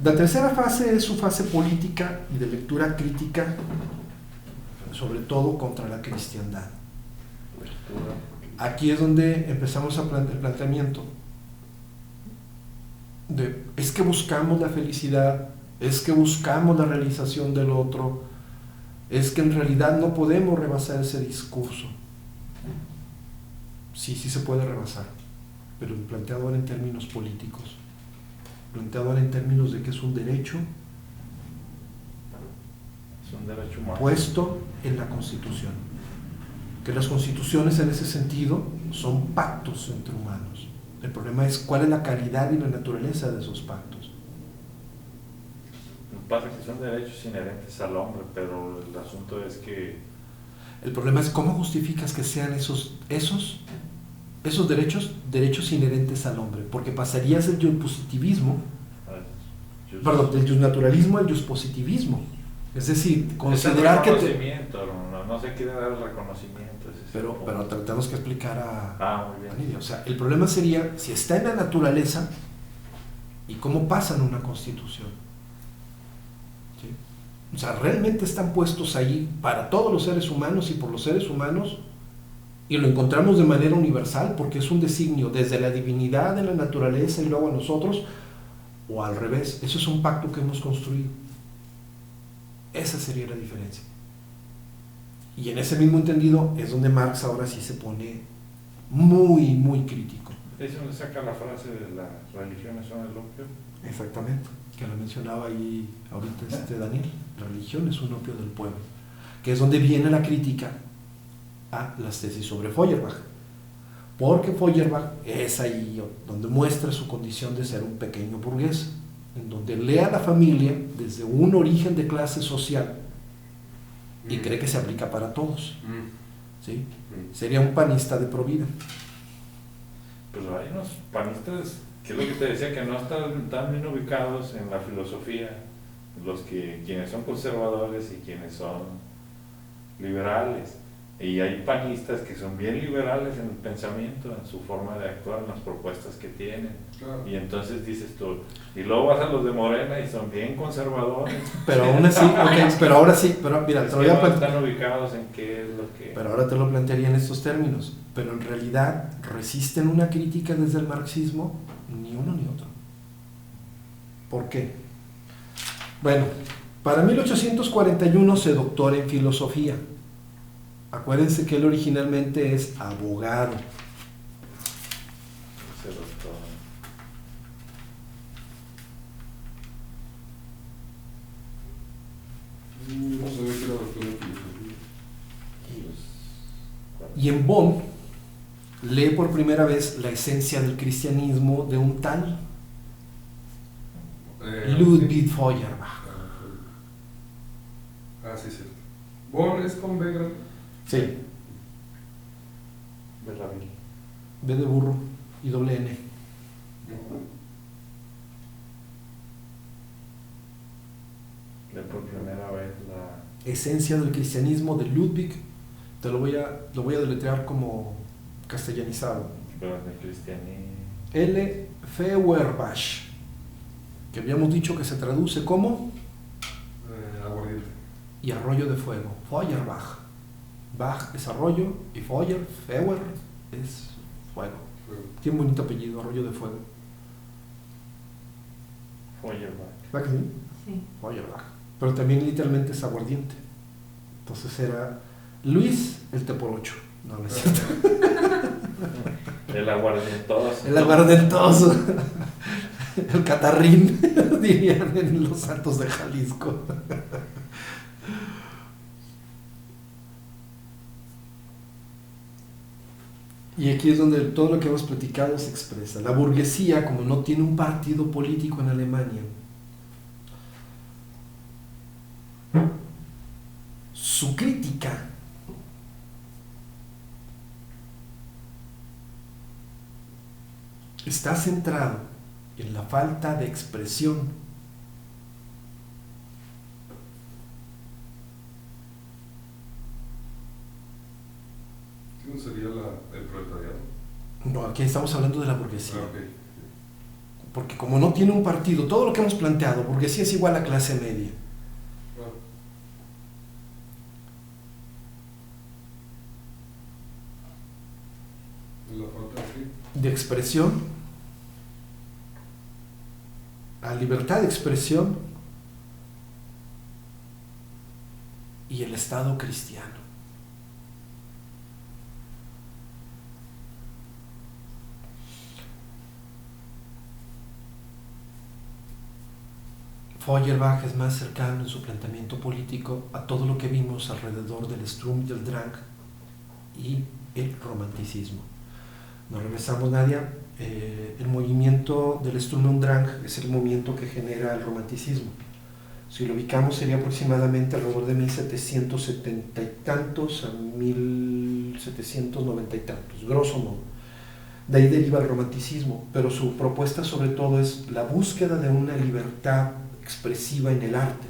La tercera fase es su fase política y de lectura crítica, sobre todo contra la cristiandad. Aquí es donde empezamos el planteamiento de, es que buscamos la felicidad, es que buscamos la realización del otro, es que en realidad no podemos rebasar ese discurso. Sí, sí se puede rebasar, pero planteado ahora en términos políticos, planteado ahora en términos de que es un derecho humano puesto en la Constitución, que las constituciones en ese sentido son pactos entre humanos. El problema es cuál es la calidad y la naturaleza de esos pactos. Pasa que son derechos inherentes al hombre, pero el asunto es que... El problema es cómo justificas que sean esos derechos inherentes al hombre, porque pasarías del positivismo, del justnaturalismo al positivismo. Es decir, considerar que... No se quiere dar el reconocimiento. Pero tenemos que explicar muy bien. a Nidia. O sea, el problema sería si está en la naturaleza y cómo pasa en una constitución. ¿Sí? O sea, realmente están puestos ahí para todos los seres humanos y por los seres humanos, y lo encontramos de manera universal porque es un designio desde la divinidad en la naturaleza y luego a nosotros, o al revés. Eso es un pacto que hemos construido. Esa sería la diferencia. Y en ese mismo entendido es donde Marx ahora sí se pone muy, muy crítico. ¿Es donde saca la frase de las religiones son el opio? Exactamente, que lo mencionaba ahí ahorita Daniel. La religión es un opio del pueblo, que es donde viene la crítica a las tesis sobre Feuerbach. Porque Feuerbach es ahí donde muestra su condición de ser un pequeño burgués, en donde lee a la familia desde un origen de clase social y cree que se aplica para todos. ¿Sí? Sería un panista de pro vida. Pero hay unos panistas, que es lo que te decía, que no están tan bien ubicados en la filosofía, quienes son conservadores y quienes son liberales. Y hay panistas que son bien liberales en el pensamiento, en su forma de actuar, en las propuestas que tienen. Claro. Y entonces dices tú, y luego vas a los de Morena y son bien conservadores. Pero aún así, pero ahora sí, pero mira, te lo voy a plantear. Están ubicados en qué es lo que... Pero ahora te lo plantearía en estos términos. Pero en realidad, ¿resisten una crítica desde el marxismo? Ni uno ni otro. ¿Por qué? Bueno, para 1841 se doctora en filosofía. Acuérdense que él originalmente es abogado. No sabía que era doctor en filosofía. Y en Bonn lee por primera vez la esencia del cristianismo de un tal Ludwig Feuerbach. Sí, cierto. Bonn es con B grande. Sí. Berlaville. B de burro y doble N. Por primera vez la esencia del cristianismo de Ludwig. Te lo voy a deletrear como castellanizado. L. Feuerbach, que habíamos dicho que se traduce como aguardiente y arroyo de fuego. Feuerbach. Bach es arroyo y Feuer es fuego. Tiene un bonito apellido, arroyo de fuego. Feuerbach. ¿Verdad que sí? Sí. Feuerbach. Pero también literalmente es aguardiente. Entonces era Luis el Teporocho. No es cierto. El aguardentoso. El aguardentoso. El catarrín, dirían en los Santos de Jalisco. Y aquí es donde todo lo que hemos platicado se expresa. La burguesía, como no tiene un partido político en Alemania, su crítica está centrado en la falta de expresión ¿Cómo sería el proletariado? No, aquí estamos hablando de la burguesía. Okay. porque como no tiene un partido, todo lo que hemos planteado, burguesía es igual a clase media. Claro. La falta De expresión, a libertad de expresión y el Estado cristiano. Feuerbach es más cercano en su planteamiento político a todo lo que vimos alrededor del Sturm und Drang y el romanticismo. Nos regresamos, Nadia. El movimiento del Sturm und Drang es el movimiento que genera el romanticismo. Si lo ubicamos sería aproximadamente alrededor de 1770 y tantos a 1790 y tantos, grosso modo. De ahí deriva el romanticismo, pero su propuesta sobre todo es la búsqueda de una libertad expresiva en el arte,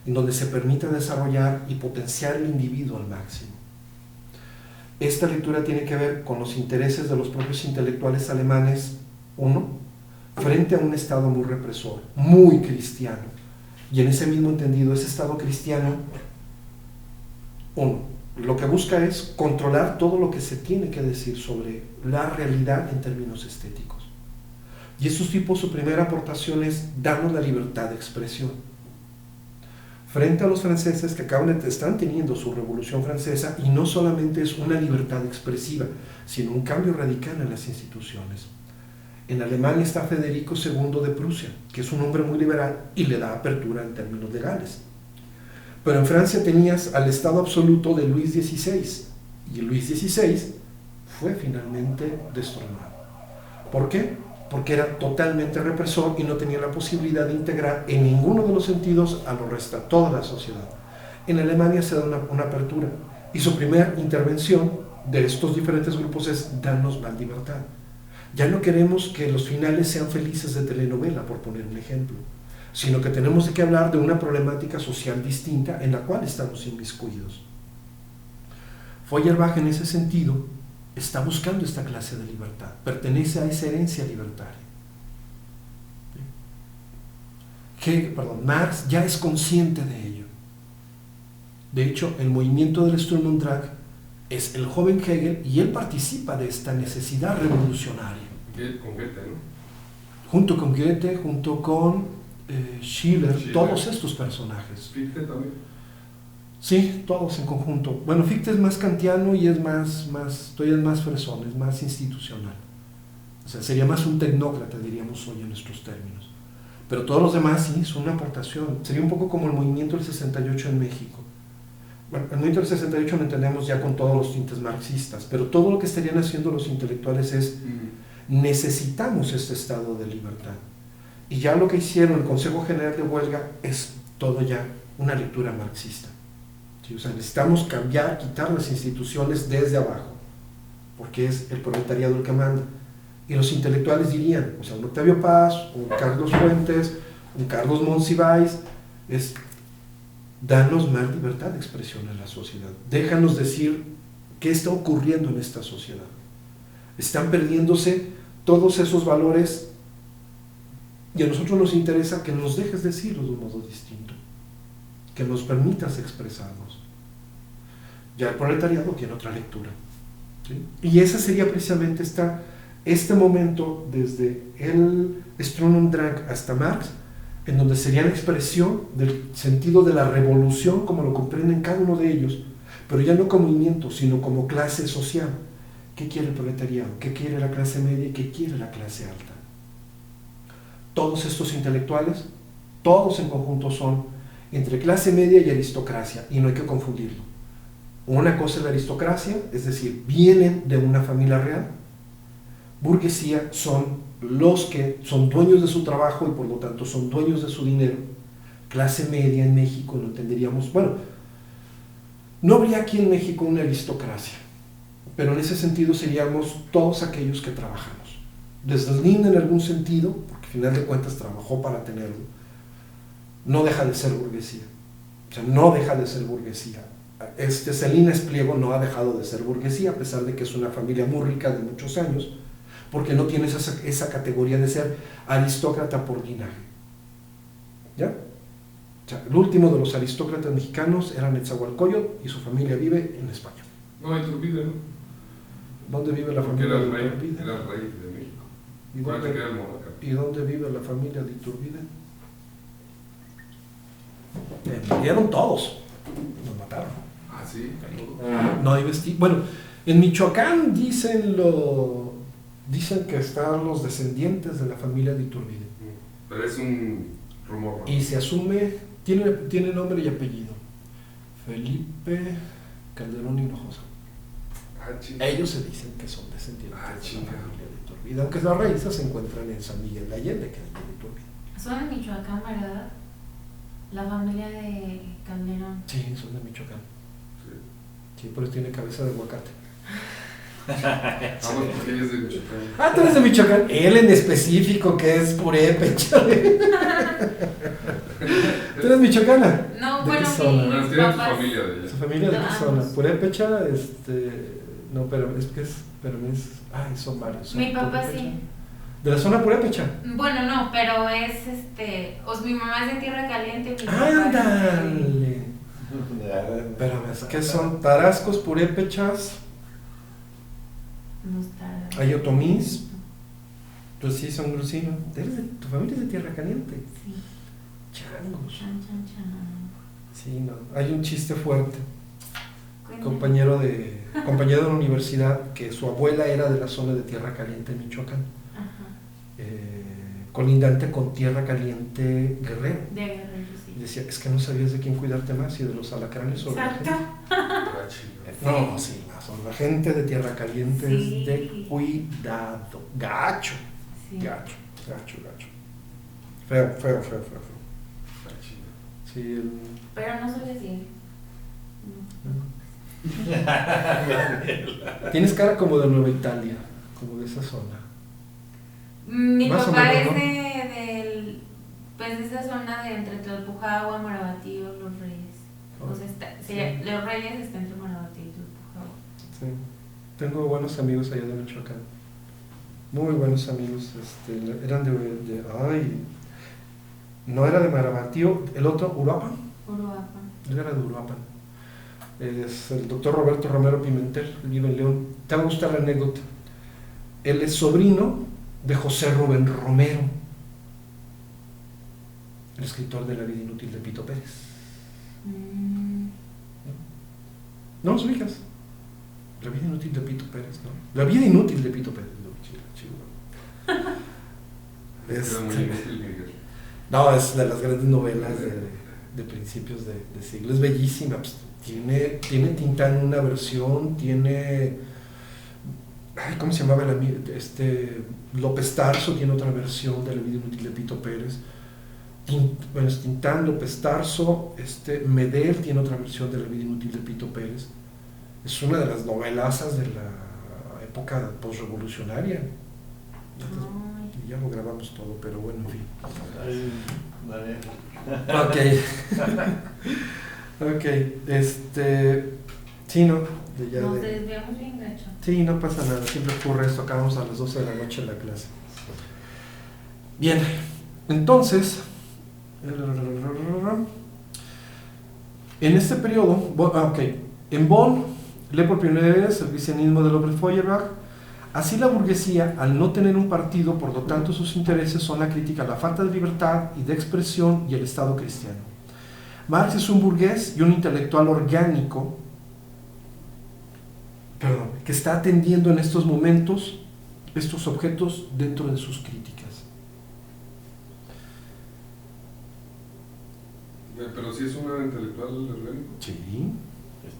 en donde se permita desarrollar y potenciar el individuo al máximo. Esta lectura tiene que ver con los intereses de los propios intelectuales alemanes, uno, frente a un Estado muy represor, muy cristiano, y en ese mismo entendido, ese Estado cristiano, uno, lo que busca es controlar todo lo que se tiene que decir sobre la realidad en términos estéticos. Y estos tipos, su primera aportación es darnos la libertad de expresión. Frente a los franceses que están teniendo su Revolución Francesa, y no solamente es una libertad expresiva, sino un cambio radical en las instituciones. En Alemania está Federico II de Prusia, que es un hombre muy liberal y le da apertura en términos legales. Pero en Francia tenías al Estado absoluto de Luis XVI, y Luis XVI fue finalmente destronado. ¿Por qué? Porque era totalmente represor y no tenía la posibilidad de integrar en ninguno de los sentidos a lo resta, toda la sociedad. En Alemania se da una apertura, y su primera intervención de estos diferentes grupos es darnos más libertad. Ya no queremos que los finales sean felices de telenovela, por poner un ejemplo, sino que tenemos que hablar de una problemática social distinta en la cual estamos inmiscuidos. Feuerbach, en ese sentido, está buscando esta clase de libertad, pertenece a esa herencia libertaria. Marx ya es consciente de ello. De hecho, el movimiento del Sturm und Drang es el joven Hegel, y él participa de esta necesidad revolucionaria. Con Goethe, ¿no? Junto con Goethe, junto con Schiller, todos estos personajes. Fichte también. Sí, todos en conjunto. Bueno, Fichte es más kantiano y todavía es más fresón, es más institucional. O sea, sería más un tecnócrata, diríamos hoy en nuestros términos. Pero todos los demás sí, son una aportación. Sería un poco como el movimiento del 68 en México. Bueno, el movimiento del 68 lo entendemos ya con todos los tintes marxistas, pero todo lo que estarían haciendo los intelectuales es necesitamos este estado de libertad. Y ya lo que hicieron el Consejo General de Huelga es todo ya una lectura marxista. ¿Sí? O sea, necesitamos cambiar, quitar las instituciones desde abajo, porque es el proletariado el que manda. Y los intelectuales dirían, o sea, un Octavio Paz, un Carlos Fuentes, un Carlos Monsiváis, es danos más libertad de expresión en la sociedad. Déjanos decir qué está ocurriendo en esta sociedad. Están perdiéndose todos esos valores y a nosotros nos interesa que nos dejes decirlos de un modo distinto, que nos permitas expresarnos. Ya el proletariado tiene otra lectura, ¿sí? Y esa sería precisamente este momento desde el Sturm und Drang hasta Marx, en donde sería la expresión del sentido de la revolución como lo comprenden cada uno de ellos, pero ya no como movimiento, sino como clase social. ¿Qué quiere el proletariado? ¿Qué quiere la clase media? ¿Qué quiere la clase alta? Todos estos intelectuales, todos en conjunto son entre clase media y aristocracia, y no hay que confundirlo. Una cosa es la aristocracia, es decir, vienen de una familia real. Burguesía son los que son dueños de su trabajo y por lo tanto son dueños de su dinero. Clase media en México lo entenderíamos, bueno, no habría aquí en México una aristocracia, pero en ese sentido seríamos todos aquellos que trabajamos. Desde Slim en algún sentido, porque al final de cuentas trabajó para tenerlo, no deja de ser burguesía. O sea, no deja de ser burguesía. Celina Espliego no ha dejado de ser burguesía, a pesar de que es una familia muy rica de muchos años, porque no tienes esa categoría de ser aristócrata por linaje. ¿Ya? O sea, el último de los aristócratas mexicanos era Netzahualcóyotl y su familia vive en España. No, Iturbide, ¿no? ¿Dónde vive la Porque familia era de el rey, Iturbide? era el rey de México. ¿Y Acuérdate que dónde, era el monarca. ¿Y dónde vive la familia de Iturbide? Murieron todos, los mataron. Ah, sí. No hay vestigio. Bueno, en Michoacán dicen que están los descendientes de la familia de Iturbide. Pero es un rumor, ¿no? Y se asume, tiene nombre y apellido. Felipe Calderón Hinojosa. Ah, chinga. Ellos se dicen que son descendientes Ah, de la chinga. familia de Iturbide, aunque las raíces se encuentran en San Miguel de Allende, que es de Iturbide. Son de Michoacán, ¿verdad? La familia de Calderón. Sí, son de Michoacán. Sí. Sí, por eso tiene cabeza de aguacate. Vamos, porque ella es de Michoacán. Ah, tú eres de Michoacán. Él en específico, que es purépecha. ¿Tú eres michoacana? No, ¿De bueno, qué zona? mis Pero tiene su papás. familia de ella. ¿Su familia de qué Ah, zona? pues. ¿Purépecha? No, pero es que es. Ay, son varios. Son Mi papá purépecha. sí. ¿De la zona purépecha? Bueno, no, pero es mi mamá es de Tierra Caliente. Mi papá es de- ¡Ándale! Pero es que son tarascos, purépechas, No está. hay otomís. Pues sí, son grusinos. Tu familia es de Tierra Caliente. Sí. Changos. Chan, chan, chan. Sí, no. Hay un chiste fuerte. Cuéntame. Compañero de la universidad, que su abuela era de la zona de Tierra Caliente, Michoacán. Ajá. Colindante con Tierra Caliente, Guerrero. De Guerrero, Y sí. decía, es que no sabías de quién cuidarte más, si de los alacranes o de la Exacto. gente. Ah, chinga. No, sí, la gente de Tierra Caliente Sí. es de cuidado. Gacho, Sí. gacho. Feo. Ah, chinga. Sí, Pero no suele decir. tienes cara como de Nueva Italia, como de esa zona. Mi Más o papá menos, es ¿no? pues de esa zona de entre Tlalpujahua, Marabatío, Los Reyes. O sea, Los Reyes está entre Marabatío y Tlalpujahua. Sí. Tengo buenos amigos allá de Michoacán. Muy buenos amigos. Eran ay, no era de Marabatío, el otro, Uruapan. Uruapan. Él era de Uruapan. Es el doctor Roberto Romero Pimentel, él vive en León. Te va a gustar la anécdota. Él es sobrino de José Rubén Romero, el escritor de La vida inútil de Pito Pérez. ¿No los ubicas? La vida inútil de Pito Pérez, ¿no? La vida inútil de Pito Pérez. No, Era muy inútil, Miguel. no, es de las grandes novelas de principios de siglo. Es bellísima. Pues, tiene Tintán una versión, tiene... Ay, ¿cómo se llamaba el amigo? López Tarso tiene otra versión de La vida inútil de Pito Pérez. Bueno, es Tintán, López Tarso, Medel tiene otra versión de La vida inútil de Pito Pérez. Es una de las novelazas de la época postrevolucionaria. Y ya lo grabamos todo, pero bueno, en fin. Ok, sí, no, Nos desviamos bien gacho. sí, no pasa nada, siempre ocurre esto, acabamos a las 12 de la noche en la clase. Bien, entonces, en este periodo, en Bonn lee por primera vez el cristianismo de Robert Feuerbach. Así la burguesía, al no tener un partido, por lo tanto sus intereses son la crítica a la falta de libertad y de expresión y el Estado cristiano. Marx es un burgués y un intelectual orgánico, que está atendiendo en estos momentos estos objetos dentro de sus críticas. Pero si es un intelectual orgánico. Sí.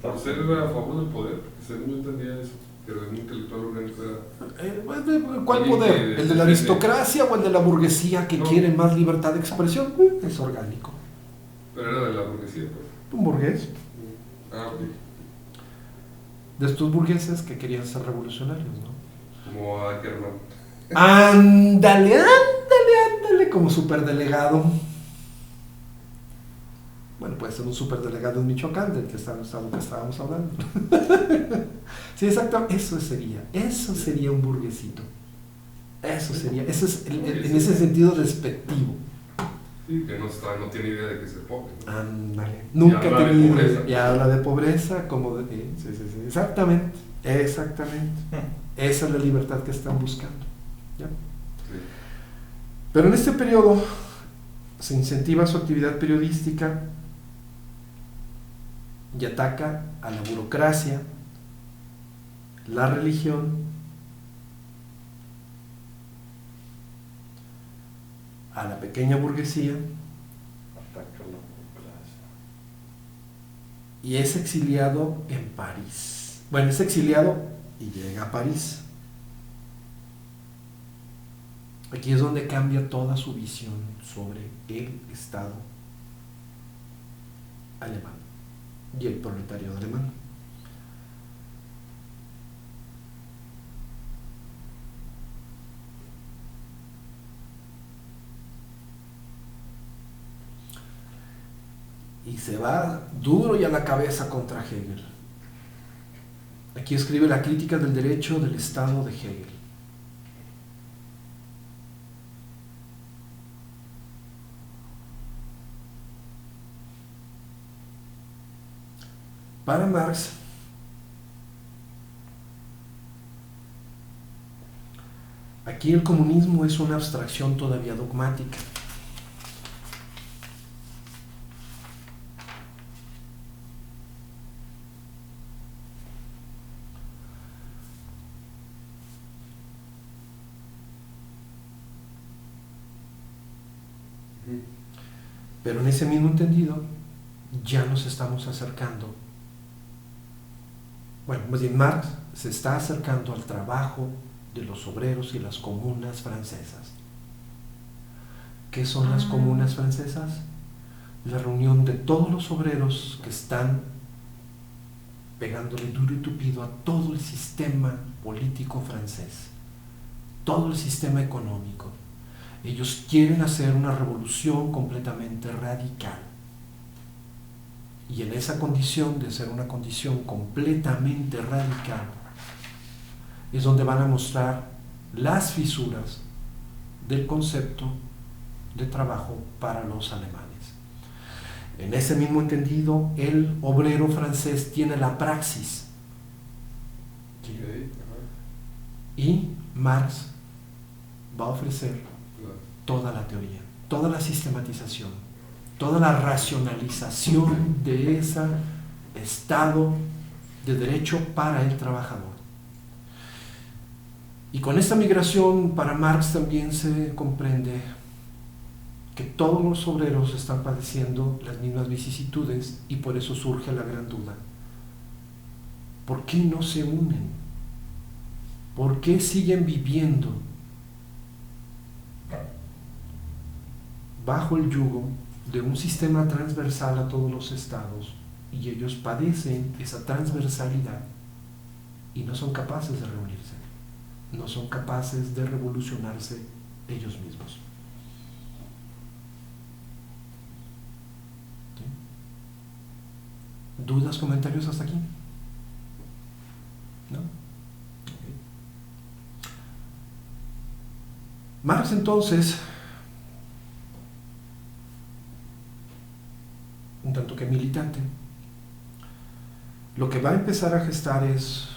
Por ser a favor del poder, porque según yo entendía eso, que un intelectual orgánico era... ¿Cuál poder? ¿El de la aristocracia o el de la burguesía que quiere más libertad de expresión? Es orgánico. Pero era de la burguesía, pues. Un burgués. Ah, ok. De estos burgueses que querían ser revolucionarios, ¿no? Como Ackerman. Ándale, como superdelegado. Bueno, puede ser un superdelegado en Michoacán, del que estábamos hablando. Sí, exacto, eso sería un burguesito. Eso sería, eso es en ese sentido despectivo. Sí, que no tiene idea de que es el pobre, ¿no? Ándale. Nunca Y habla de tenido. pobreza. Y habla de pobreza, como de. Sí, sí, sí. Exactamente. Exactamente. Esa es la libertad que están buscando. ¿Ya? Sí. Pero en este periodo se incentiva su actividad periodística y ataca a la burocracia, la religión, a la pequeña burguesía, Ataca la burocracia. y es exiliado en París. Bueno, es exiliado y llega a París. Aquí es donde cambia toda su visión sobre el Estado alemán y el proletariado alemán. Y se va duro y a la cabeza contra Hegel. Aquí escribe la crítica del derecho del Estado de Hegel. Para Marx, aquí el comunismo es una abstracción todavía dogmática. Pero en ese mismo entendido, ya nos estamos acercando. Bueno, más bien Marx se está acercando al trabajo de los obreros y las comunas francesas. ¿Qué son las comunas francesas? La reunión de todos los obreros que están pegándole duro y tupido a todo el sistema político francés, todo el sistema económico. Ellos quieren hacer una revolución completamente radical. Y en esa condición de ser una condición completamente radical es donde van a mostrar las fisuras del concepto de trabajo para los alemanes. En ese mismo entendido, el obrero francés tiene la praxis. ¿Sí? Okay. Y Marx va a ofrecer toda la teoría, toda la sistematización, toda la racionalización de ese estado de derecho para el trabajador. Y con esta migración para Marx también se comprende que todos los obreros están padeciendo las mismas vicisitudes y por eso surge la gran duda. ¿Por qué no se unen? ¿Por qué siguen viviendo bajo el yugo de un sistema transversal a todos los estados y ellos padecen esa transversalidad y no son capaces de reunirse, no son capaces de revolucionarse ellos mismos? ¿Sí? ¿Dudas, comentarios hasta aquí? ¿No? Okay. Marx entonces, un tanto que militante, lo que va a empezar a gestar es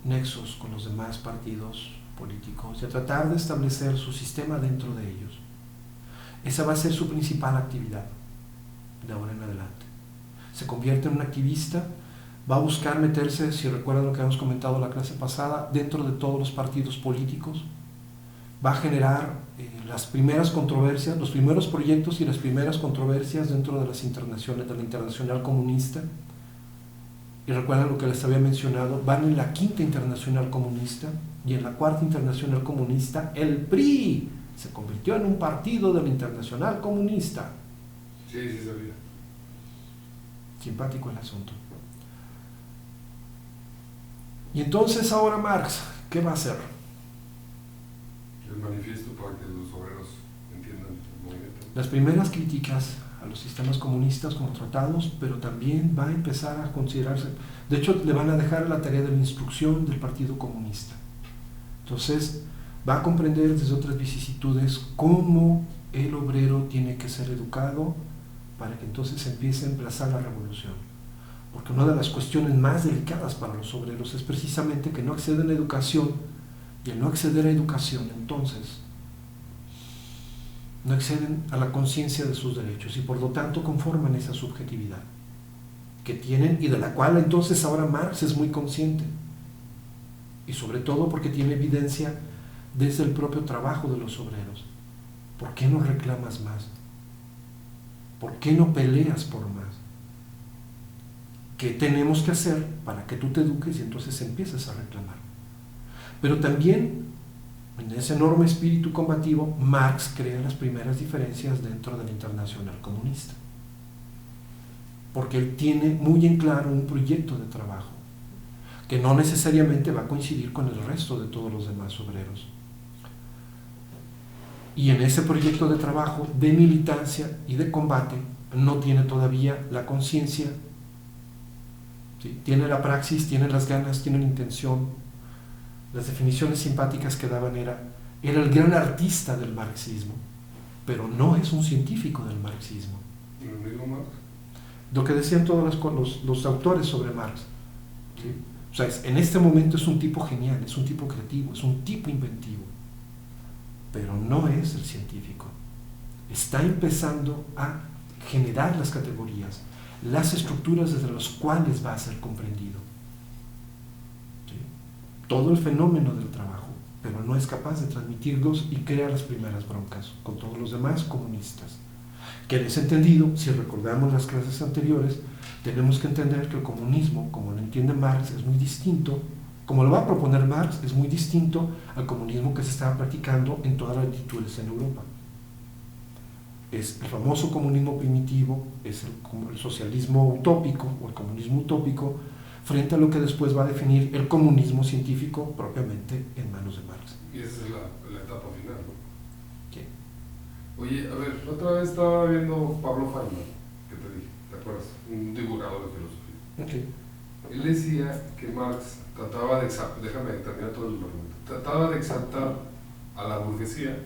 nexos con los demás partidos políticos y a tratar de establecer su sistema dentro de ellos. Esa va a ser su principal actividad de ahora en adelante. Se convierte en un activista, va a buscar meterse, si recuerdan lo que habíamos comentado la clase pasada, dentro de todos los partidos políticos, va a generar las primeras controversias, los primeros proyectos y las primeras controversias dentro de las internacionales, de la Internacional Comunista. Y recuerdan lo que les había mencionado, van en la Quinta Internacional Comunista y en la Cuarta Internacional Comunista el PRI se convirtió en un partido de la Internacional Comunista. Sí, sí sabía. Simpático el asunto. Y entonces ahora Marx, ¿qué va a hacer? El manifiesto para que los obreros entiendan el movimiento. Las primeras críticas a los sistemas comunistas como tratados, pero también va a empezar a considerarse, de hecho le van a dejar la tarea de la instrucción del Partido Comunista. Entonces va a comprender desde otras vicisitudes cómo el obrero tiene que ser educado para que entonces empiece a emplazar la revolución. Porque una de las cuestiones más delicadas para los obreros es precisamente que no acceden a educación, y al no acceder a educación, entonces, no acceden a la conciencia de sus derechos y por lo tanto conforman esa subjetividad que tienen y de la cual entonces ahora Marx es muy consciente. Y sobre todo porque tiene evidencia desde el propio trabajo de los obreros. ¿Por qué no reclamas más? ¿Por qué no peleas por más? ¿Qué tenemos que hacer para que tú te eduques y entonces empieces a reclamar? Pero también, en ese enorme espíritu combativo, Marx crea las primeras diferencias dentro de la Internacional Comunista. Porque él tiene muy en claro un proyecto de trabajo que no necesariamente va a coincidir con el resto de todos los demás obreros. Y en ese proyecto de trabajo, de militancia y de combate, no tiene todavía la conciencia, ¿sí? Tiene la praxis, tiene las ganas, tiene la intención. Las definiciones simpáticas que daban era el gran artista del marxismo, pero no es un científico del marxismo. ¿Y lo mismo Marx? Lo que decían todos los autores sobre Marx, ¿sí? O sea, en este momento es un tipo genial, es un tipo creativo, es un tipo inventivo, pero no es el científico. Está empezando a generar las categorías, las estructuras desde las cuales va a ser comprendido, ¿sí? Todo el fenómeno del trabajo, pero no es capaz de transmitirlos y crea las primeras broncas con todos los demás comunistas. Que en ese entendido, si recordamos las clases anteriores, tenemos que entender que el comunismo, como lo entiende Marx, es muy distinto, como lo va a proponer Marx, es muy distinto al comunismo que se estaba practicando en todas las latitudes en Europa. Es el famoso comunismo primitivo, es el socialismo utópico o el comunismo utópico, frente a lo que después va a definir el comunismo científico propiamente en manos de Marx. Y esa es la etapa final, ¿no? ¿Sí? Oye, a ver, otra vez estaba viendo Pablo Feynman, que te dije, ¿te acuerdas? Un divulgador de filosofía. Okay. Él decía que Marx trataba de déjame terminar todo el argumento, trataba de exaltar a la burguesía,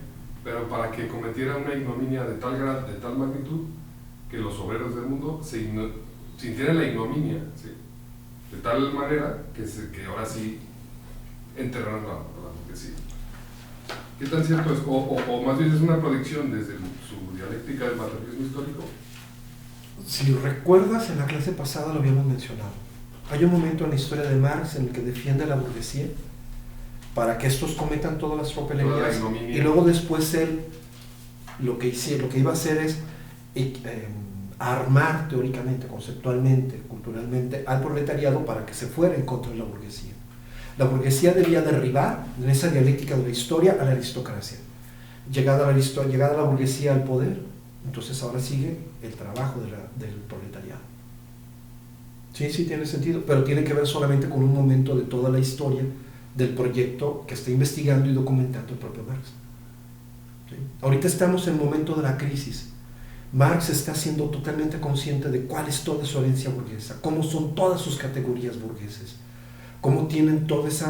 pero para que cometiera una ignominia de tal grado, de tal magnitud, que los obreros del mundo sintieran la ignominia, ¿sí? De tal manera que ahora sí enterraran la burguesía. ¿Qué tan cierto es? O más bien es una proyección desde su dialéctica del materialismo histórico. Si recuerdas, en la clase pasada lo habíamos mencionado. Hay un momento en la historia de Marx en el que defiende a la burguesía para que estos cometan todas las tropelerías, y luego después él lo que iba a hacer es armar teóricamente, conceptualmente, culturalmente al proletariado para que se fuera en contra de la burguesía. La burguesía debía derribar en esa dialéctica de la historia a la aristocracia. Llegada la burguesía al poder, entonces ahora sigue el trabajo del proletariado. Sí, tiene sentido, pero tiene que ver solamente con un momento de toda la historia del proyecto que está investigando y documentando el propio Marx. ¿Sí? Ahorita estamos en el momento de la crisis. Marx está siendo totalmente consciente de cuál es toda su herencia burguesa, cómo son todas sus categorías burgueses, cómo tienen todo ese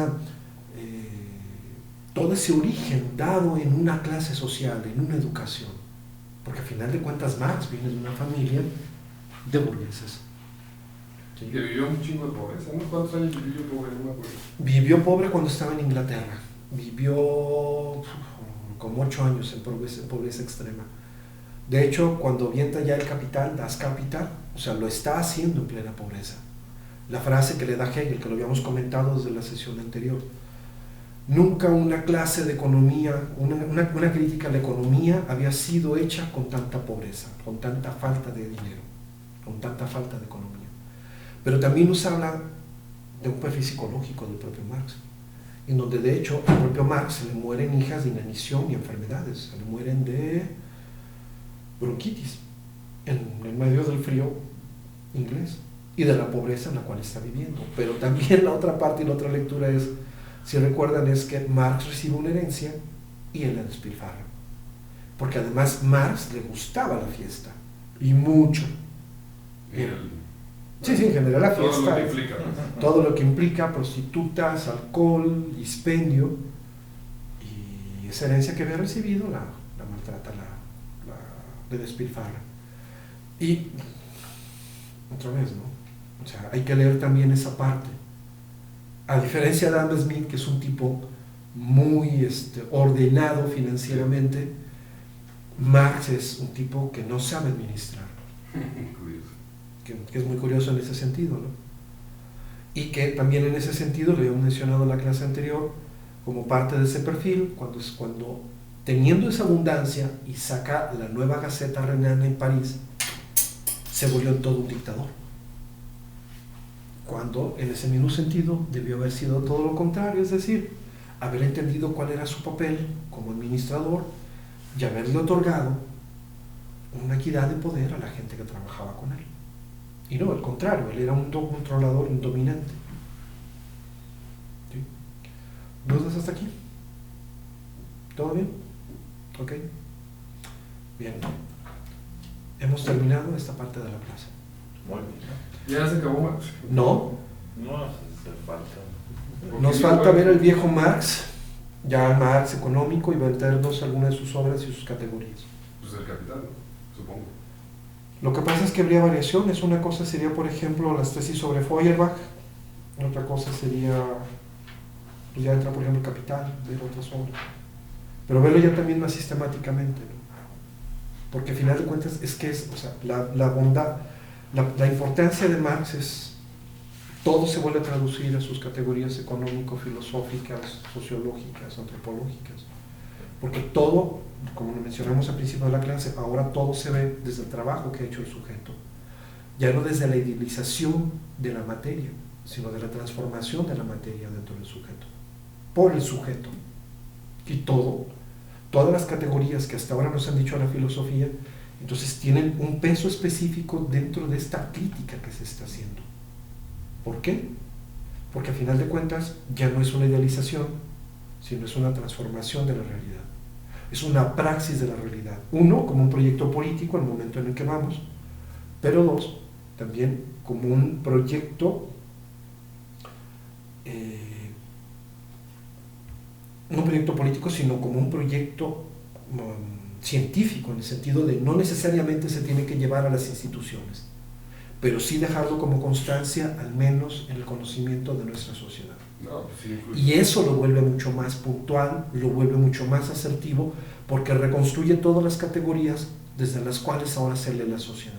origen dado en una clase social, en una educación. Porque al final de cuentas Marx viene de una familia de burgueses. ¿Sí? Que vivió un chingo de pobreza, ¿no? ¿Cuántos años vivió pobre? No me acuerdo. Vivió pobre cuando estaba en Inglaterra. Vivió como 8 años en pobreza extrema. De hecho, cuando avienta ya el Capital, Das Kapital, o sea, lo está haciendo en plena pobreza. La frase que le da Hegel, que lo habíamos comentado desde la sesión anterior. Nunca una clase de economía, una crítica a la economía había sido hecha con tanta pobreza, con tanta falta de dinero, con tanta falta de economía. Pero también nos habla de un perfil psicológico del propio Marx, en donde de hecho al propio Marx se le mueren hijas de inanición y enfermedades, se le mueren de bronquitis en medio del frío inglés y de la pobreza en la cual está viviendo. Pero también la otra parte y la otra lectura es, si recuerdan, es que Marx recibe una herencia y él la despilfarra, porque además Marx le gustaba la fiesta y mucho. Sí, en general la fiesta, todo lo que implica prostitutas, alcohol, dispendio, esa herencia que había recibido la maltrata, le despilfarra. Y otra vez, ¿no? O sea, hay que leer también esa parte. A diferencia de Adam Smith, que es un tipo muy ordenado financieramente, Marx es un tipo que no sabe administrar. Que es muy curioso en ese sentido, ¿no? Y que también en ese sentido, lo habíamos mencionado en la clase anterior, como parte de ese perfil, cuando teniendo esa abundancia y saca la nueva Gaceta Renana en París, se volvió en todo un dictador. Cuando en ese mismo sentido debió haber sido todo lo contrario, es decir, haber entendido cuál era su papel como administrador y haberle otorgado una equidad de poder a la gente que trabajaba con él. Y no, al contrario, él era un controlador, un dominante. ¿Sí? ¿Dudas hasta aquí? ¿Todo bien? ¿Ok? Bien. Hemos terminado esta parte de la clase. Muy bien. ¿Ya se acabó, Marx? No, No, se falta. nos falta ver el viejo Marx, ya Marx económico, y verternos algunas de sus obras y sus categorías. Pues el capital, ¿no? Supongo. Lo que pasa es que habría variaciones. Una cosa sería, por ejemplo, las tesis sobre Feuerbach. Otra cosa sería, pues ya entra, por ejemplo, el Capital, ver otras obras. Pero verlo ya también más sistemáticamente, ¿no? Porque al final de cuentas es que es, o sea, la bondad, la importancia de Marx es, todo se vuelve a traducir a sus categorías económico-filosóficas, sociológicas, antropológicas. Porque todo, como lo mencionamos al principio de la clase, ahora todo se ve desde el trabajo que ha hecho el sujeto. Ya no desde la idealización de la materia, sino de la transformación de la materia dentro del sujeto, por el sujeto. Y todas las categorías que hasta ahora nos han dicho la filosofía, entonces tienen un peso específico dentro de esta crítica que se está haciendo. ¿Por qué? Porque al final de cuentas ya no es una idealización, sino es una transformación de la realidad. Es una praxis de la realidad. Uno, como un proyecto político en el momento en el que vamos, pero dos, también como un proyecto, no un proyecto político, sino como un proyecto científico, en el sentido de no necesariamente se tiene que llevar a las instituciones, pero sí dejarlo como constancia, al menos en el conocimiento de nuestra sociedad. No, pues sí, Y eso lo vuelve mucho más puntual, lo vuelve mucho más asertivo, porque reconstruye todas las categorías desde las cuales ahora se lee la sociedad.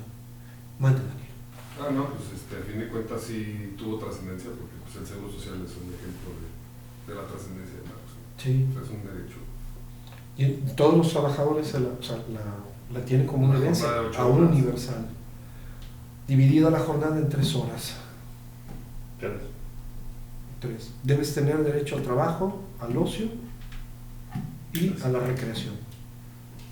Mande, Daniel. No, pues a fin de cuentas sí tuvo trascendencia, porque pues, el seguro social es un ejemplo de la trascendencia de Marx. Sí. O sea, es un derecho. Y todos los trabajadores la tienen como una herencia, jornada de 8 aún horas. universal. Dividida la jornada en 3 horas. 3. Debes tener derecho al trabajo, al ocio y a la recreación.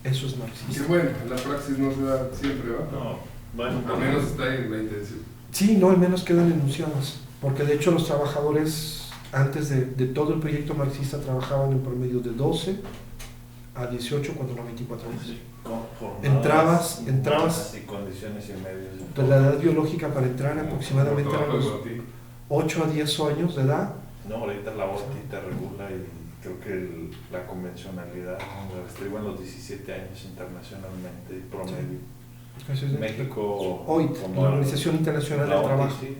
Eso es Que marxista. bueno, en la praxis no se da siempre, ¿va? No, bueno, Al menos está en la intención. Sí, no, al menos quedan enunciadas, porque de hecho los trabajadores antes de todo el proyecto marxista trabajaban en promedio de 12 a 18, cuando no 24 horas. jornadas, entrabas y condiciones y medios. Pues la edad biológica para entrar aproximadamente Como a los trabajo de 8 a 10 años de edad. No, ahorita la OTI te regula y creo que la convencionalidad la estriban los 17 años internacionalmente promedio. México, OIT, como la Organización Internacional la del OTI, Trabajo. sí,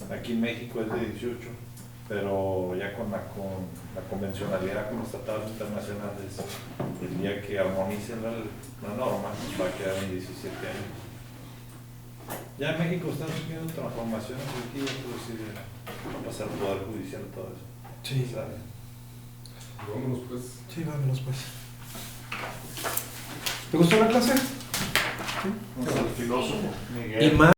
¿no? Aquí en México es de 18, pero ya con la convencionalidad con los tratados internacionales, el día que armonicen la norma va a quedar en 17 años. Ya en México están sufriendo transformaciones aquí, inclusive va a pasar al Poder Judicial todo eso. Sí. ¿Sabe? Vámonos pues. Sí, vámonos pues. ¿Te gustó la clase? El filósofo Y Miguel. más